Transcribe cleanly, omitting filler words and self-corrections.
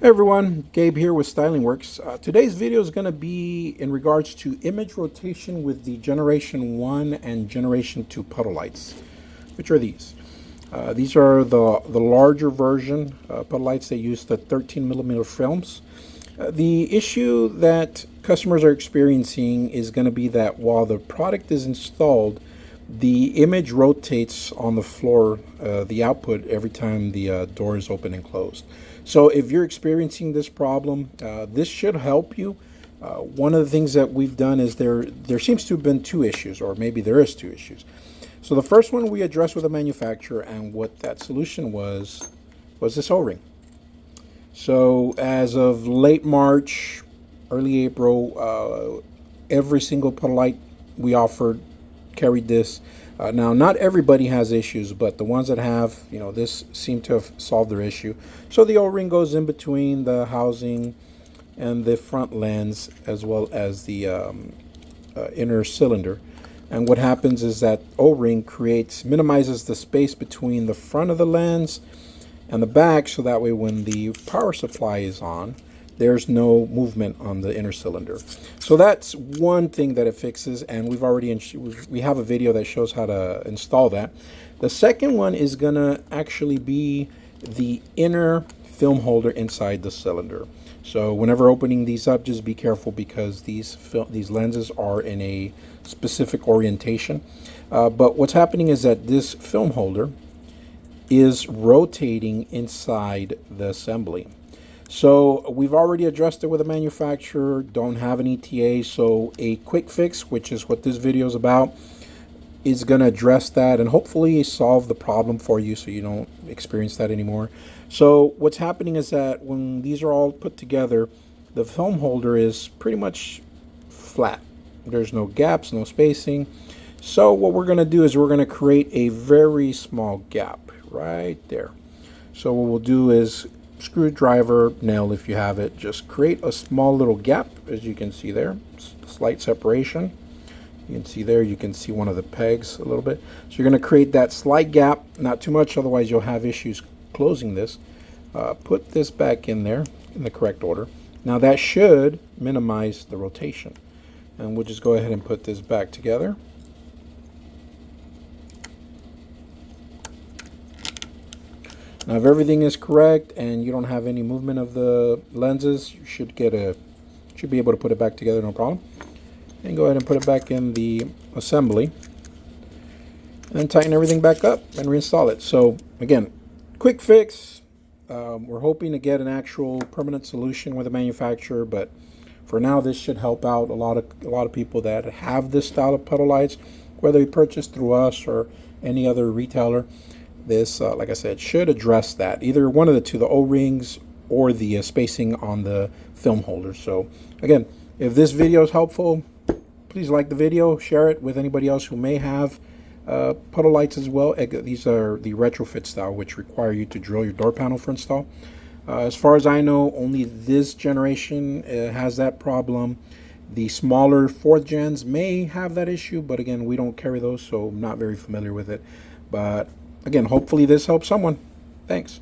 Hey everyone, Gabe here with Styling Works. Today's video is going to be in regards to image rotation with the Generation 1 and Generation 2 puddle lights. Which are these? These are the larger version puddle lights that use the 13mm films. The issue that customers are experiencing is going to be that while the product is installed, the image rotates on the floor, the output, every time the door is open and closed. So if you're experiencing this problem, this should help you. One of the things that we've done is there seems to have been two issues, or maybe there is two issues. So the first one we addressed with the manufacturer, and what that solution was this O-ring. So as of late March, early April, every single puddle light we offered carried this. Now, not everybody has issues, but the ones that have, this seemed to have solved their issue. So the O-ring goes in between the housing and the front lens, as well as the inner cylinder. And what happens is that O-ring minimizes the space between the front of the lens and the back, so that way when the power supply is on, there's no movement on the inner cylinder. So that's one thing that it fixes, and we have a video that shows how to install that. The second one is gonna actually be the inner film holder inside the cylinder. So whenever opening these up, just be careful, because these lenses are in a specific orientation. But what's happening is that this film holder is rotating inside the assembly. So we've already addressed it with a manufacturer, don't have an ETA, so a quick fix, which is what this video is about, is going to address that and hopefully solve the problem for you so you don't experience that anymore. So what's happening is that when these are all put together, the film holder is pretty much flat. There's no gaps, no spacing. So what we're going to do is we're going to create a very small gap right there. So what we'll do is screwdriver, nail if you have it, just create a small little gap, as you can see there, slight separation. You can see there, you can see one of the pegs a little bit. So you're going to create that slight gap, not too much, otherwise you'll have issues closing this. Put this back in there in the correct order. Now that should minimize the rotation, and we'll just go ahead and put this back together. Now, if everything is correct and you don't have any movement of the lenses, you should be able to put it back together, no problem. And go ahead and put it back in the assembly, and then tighten everything back up and reinstall it. So again, quick fix. We're hoping to get an actual permanent solution with the manufacturer, but for now, this should help out a lot of people that have this style of puddle lights, whether you purchase through us or any other retailer. This, like I said, should address that. Either one of the two, the O-rings or the spacing on the film holder. So again, if this video is helpful, please like the video, share it with anybody else who may have puddle lights as well. These are the retrofit style, which require you to drill your door panel for install. As far as I know, only this generation has that problem. The smaller 4th gens may have that issue, but again, we don't carry those, so I'm not very familiar with it. But again, hopefully this helps someone. Thanks.